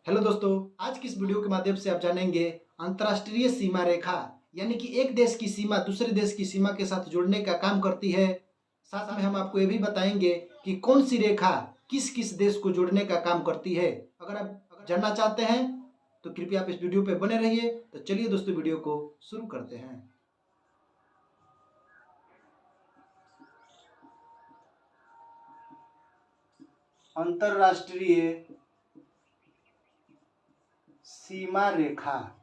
Hello दोस्तों, आज की इस वीडियो के माध्यम से आप जानेंगे अंतर्राष्ट्रीय सीमा रेखा यानी कि एक देश की सीमा दूसरे देश की सीमा के साथ जुड़ने का काम करती है। साथ में हम आपको ये भी बताएंगे कि कौन सी रेखा किस किस देश को जोड़ने का काम करती है। अगर आप जानना चाहते हैं तो कृपया आप इस वीडियो पे बने रहिए। तो चलिए दोस्तों, वीडियो को शुरू करते हैं। अंतर्राष्ट्रीय सीमा रेखा।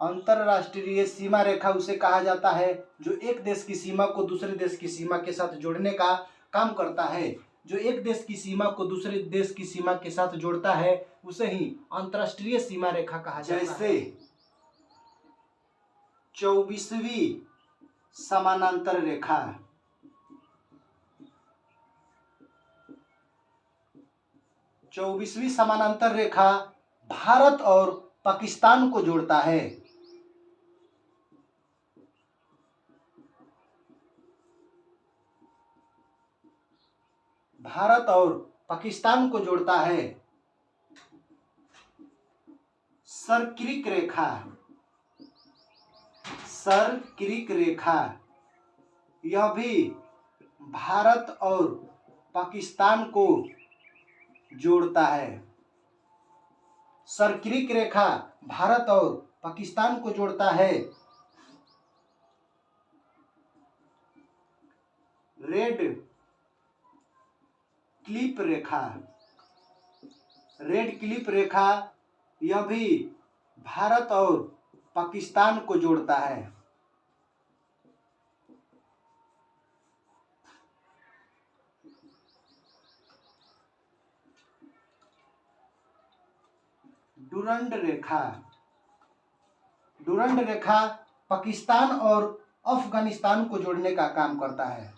अंतरराष्ट्रीय सीमा रेखा उसे कहा जाता है जो एक देश की सीमा को दूसरे देश की सीमा के साथ जोड़ने का काम करता है। जो एक देश की सीमा को दूसरे देश की सीमा के साथ जोड़ता है उसे ही अंतरराष्ट्रीय सीमा रेखा कहा जाता है। जैसे 24वीं समानांतर रेखा। 24वीं समानांतर रेखा भारत और पाकिस्तान को जोड़ता है। भारत और पाकिस्तान को जोड़ता है। सरक्रिक रेखा। सरक्रिक रेखा यह भी भारत और पाकिस्तान को जोड़ता है। सरक्रिक रेखा भारत और पाकिस्तान को जोड़ता है। रेड क्लिप रेखा। रेड क्लिप रेखा यह भी भारत और पाकिस्तान को जोड़ता है। डुरंड रेखा। डुरंड रेखा पाकिस्तान और अफगानिस्तान को जोड़ने का काम करता है।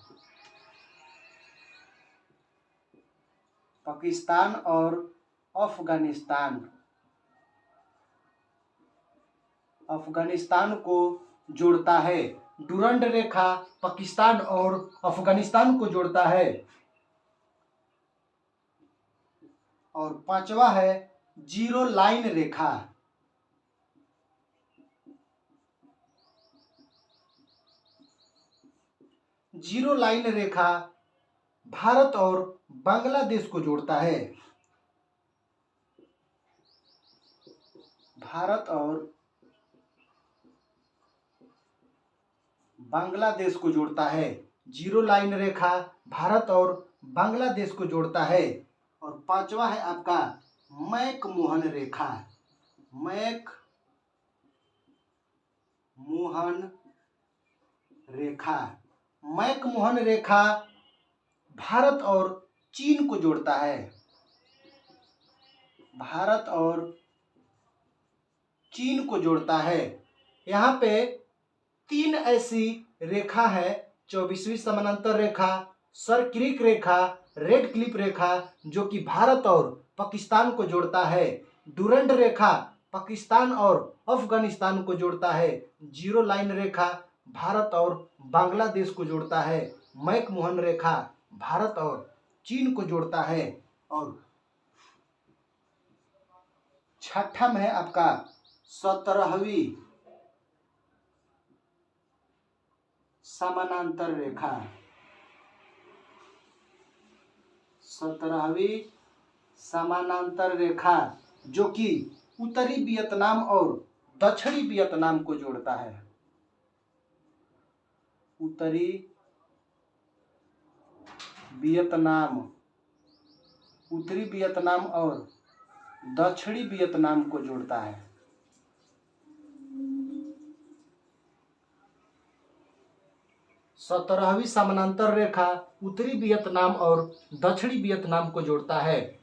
पाकिस्तान और अफगानिस्तान अफगानिस्तान को जोड़ता है। डुरंड रेखा पाकिस्तान और अफगानिस्तान को जोड़ता है। और पांचवा है जीरो लाइन रेखा। जीरो लाइन रेखा भारत और बांग्लादेश को जोड़ता है। भारत और बांग्लादेश को जोड़ता है। जीरो लाइन रेखा भारत और बांग्लादेश को जोड़ता है। और पांचवा है आपका मैक-मोहन रेखा। मैक-मोहन रेखा। मैक-मोहन रेखा भारत और चीन को जोड़ता है। भारत और चीन को जोड़ता है। यहाँ पे तीन ऐसी रेखा है, 24वीं समानांतर रेखा, सरक्रिक रेखा, रेड क्लिप रेखा, जो कि भारत और पाकिस्तान को जोड़ता है। डुरंड रेखा पाकिस्तान और अफगानिस्तान को जोड़ता है। जीरो लाइन रेखा भारत और बांग्लादेश को जोड़ता है। मैक-मोहन रेखा भारत और चीन को जोड़ता है। और छठा में है आपका 17वीं समानांतर रेखा। 17वीं समानांतर रेखा जो कि उत्तरी वियतनाम और दक्षिणी वियतनाम को जोड़ता है। उत्तरी वियतनाम, उत्तरी वियतनाम और दक्षिणी वियतनाम को जोड़ता है। सत्रहवीं समानांतर रेखा उत्तरी वियतनाम और दक्षिणी वियतनाम को जोड़ता है।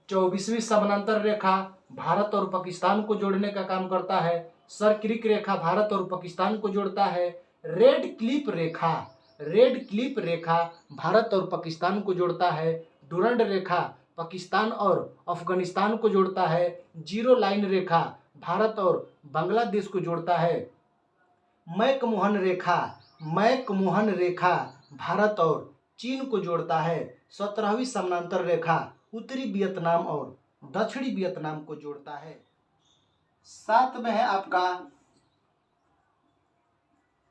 24वीं समानांतर रेखा भारत और पाकिस्तान को जोड़ने का काम करता है। सरक्रिक रेखा भारत और पाकिस्तान को जोड़ता है। रेड क्लिप रेखा, रेड क्लिप रेखा भारत और पाकिस्तान को जोड़ता है। डुरंड रेखा पाकिस्तान और अफगानिस्तान को जोड़ता है। जीरो लाइन रेखा भारत और बांग्लादेश को जोड़ता है। मैक-मोहन रेखा, मैक-मोहन रेखा भारत और चीन को जोड़ता है। 17वीं समानांतर रेखा उत्तरी वियतनाम और दक्षिणी वियतनाम को जोड़ता है। 7 में है आपका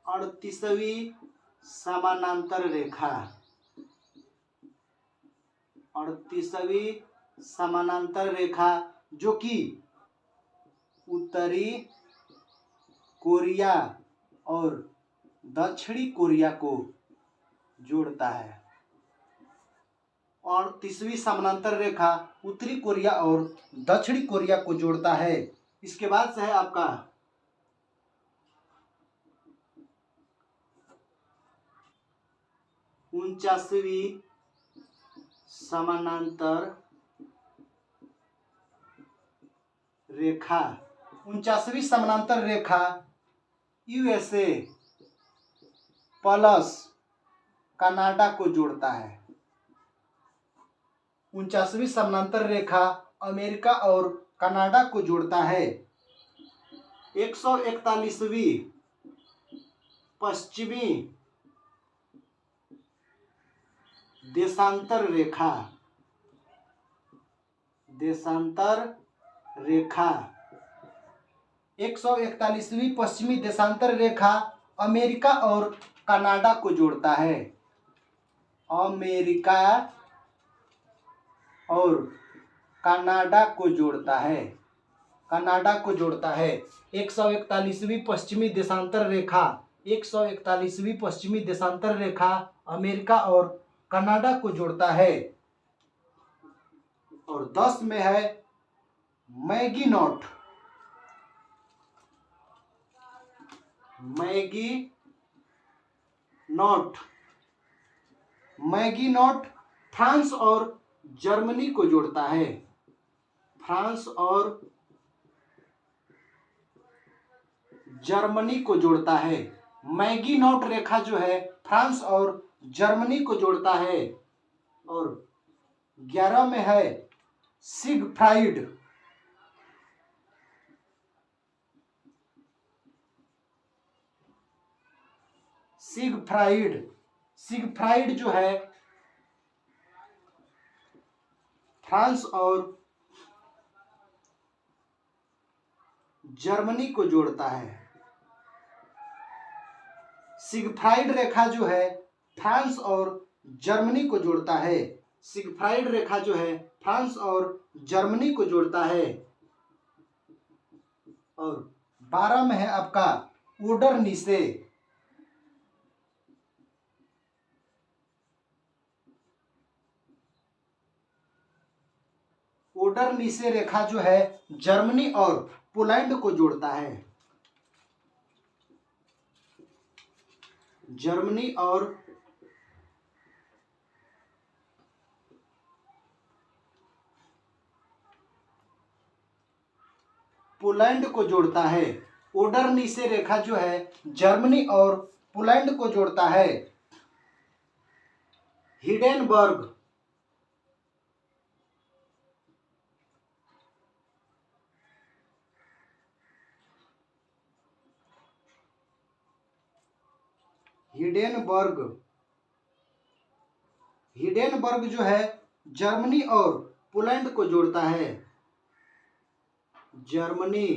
38वीं समानांतर रेखा। 38वीं समानांतर रेखा जो कि उत्तरी कोरिया और दक्षिणी कोरिया को जोड़ता है। 38वीं समानांतर रेखा उत्तरी कोरिया और दक्षिणी कोरिया को जोड़ता है। इसके बाद से है आपका 49वीं समानांतर रेखा। 49वीं समानांतर रेखा यूएसए प्लस कनाडा को जोड़ता है। 49वीं समानांतर रेखा अमेरिका और कनाडा को जोड़ता है। 141वीं पश्चिमी देशांतर रेखा। 141वीं पश्चिमी देशांतर रेखा अमेरिका और कनाडा को जोड़ता है। अमेरिका और कनाडा को जोड़ता है। 141वीं पश्चिमी देशांतर रेखा 141वीं पश्चिमी देशांतर रेखा अमेरिका और कनाडा को जोड़ता है। और 10 में है Maggi not. Maggi not France और जर्मनी को जोड़ता है। फ्रांस और जर्मनी को जोड़ता है। मैगी नॉट रेखा जो है फ्रांस और जर्मनी को जोड़ता है। और 11 में है सिगफ्राइड। सिगफ्राइड जो है फ्रांस और जर्मनी को जोड़ता है। सिगफ्राइड रेखा जो है फ्रांस और जर्मनी को जोड़ता है। सिगफ्राइड रेखा जो है फ्रांस और जर्मनी को जोड़ता है। और 12 में है आपका ओडरनिसे। ओडरनिसे रेखा जो है जर्मनी और पोलैंड को जोड़ता है। जर्मनी और पोलैंड को जोड़ता है। ओडरनिसे रेखा जो है जर्मनी और पोलैंड को जोड़ता है। हिडेनबर्ग हिडेनबर्ग जो है जर्मनी और पोलैंड को जोड़ता है। जर्मनी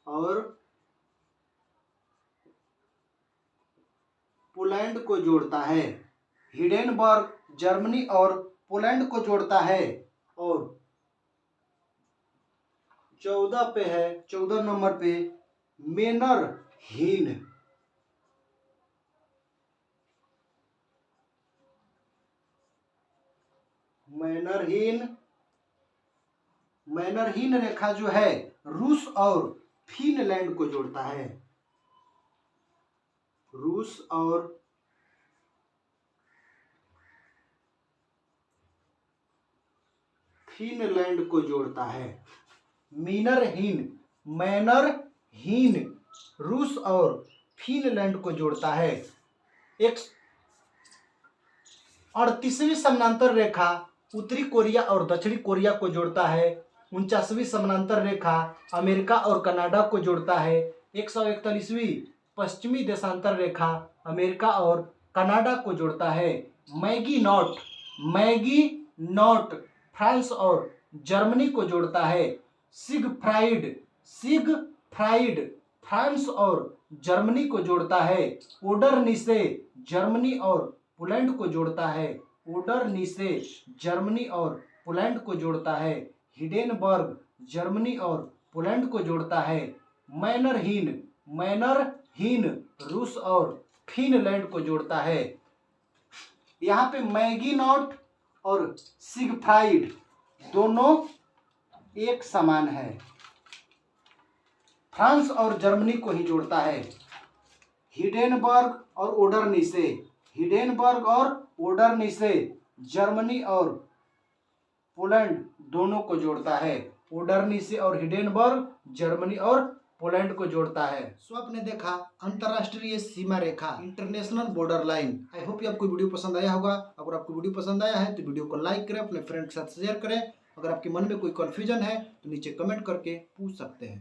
और पोलैंड को जोड़ता है। हिडेनबर्ग जर्मनी और पोलैंड को जोड़ता है। और 14 नंबर पे मेनरहीन। मैनरहीन रेखा जो है रूस और फिनलैंड को जोड़ता है। रूस और फिनलैंड को जोड़ता है। मैनरहीन रूस और फिनलैंड को जोड़ता है। 38वीं समानांतर रेखा उत्तरी कोरिया और दक्षिणी कोरिया को जोड़ता है। 49वीं समानांतर रेखा अमेरिका और कनाडा को जोड़ता है। 141वीं पश्चिमी देशांतर रेखा अमेरिका और कनाडा को जोड़ता है। मैगी मैगी नॉट फ्रांस और जर्मनी को जोड़ता है। सिगफ्राइड फ्रांस और जर्मनी को जोड़ता है। ओडरनीसे जर्मनी और पोलैंड को जोड़ता है। ओडरनीसे जर्मनी और पोलैंड को जोड़ता है। हिडेनबर्ग जर्मनी और पोलैंड को जोड़ता है। मैनरहीन रूस और फिनलैंड को जोड़ता है। यहाँ पे मैगी नॉट और सिगफ्राइड दोनों एक समान है, फ्रांस और जर्मनी को ही जोड़ता है। हिडेनबर्ग और ओडरनीसे जर्मनी और पोलैंड दोनों को जोड़ता है। ओडरनीसे और हिडेनबर्ग जर्मनी और पोलैंड को जोड़ता है। सो आपने देखा अंतरराष्ट्रीय सीमा रेखा, international border line. I hope आपको वीडियो पसंद आया होगा। अगर आपको वीडियो पसंद आया है तो वीडियो को लाइक करें, अपने फ्रेंड के साथ शेयर करें। अगर आपके मन में कोई कन्फ्यूजन है तो नीचे कमेंट करके पूछ सकते हैं।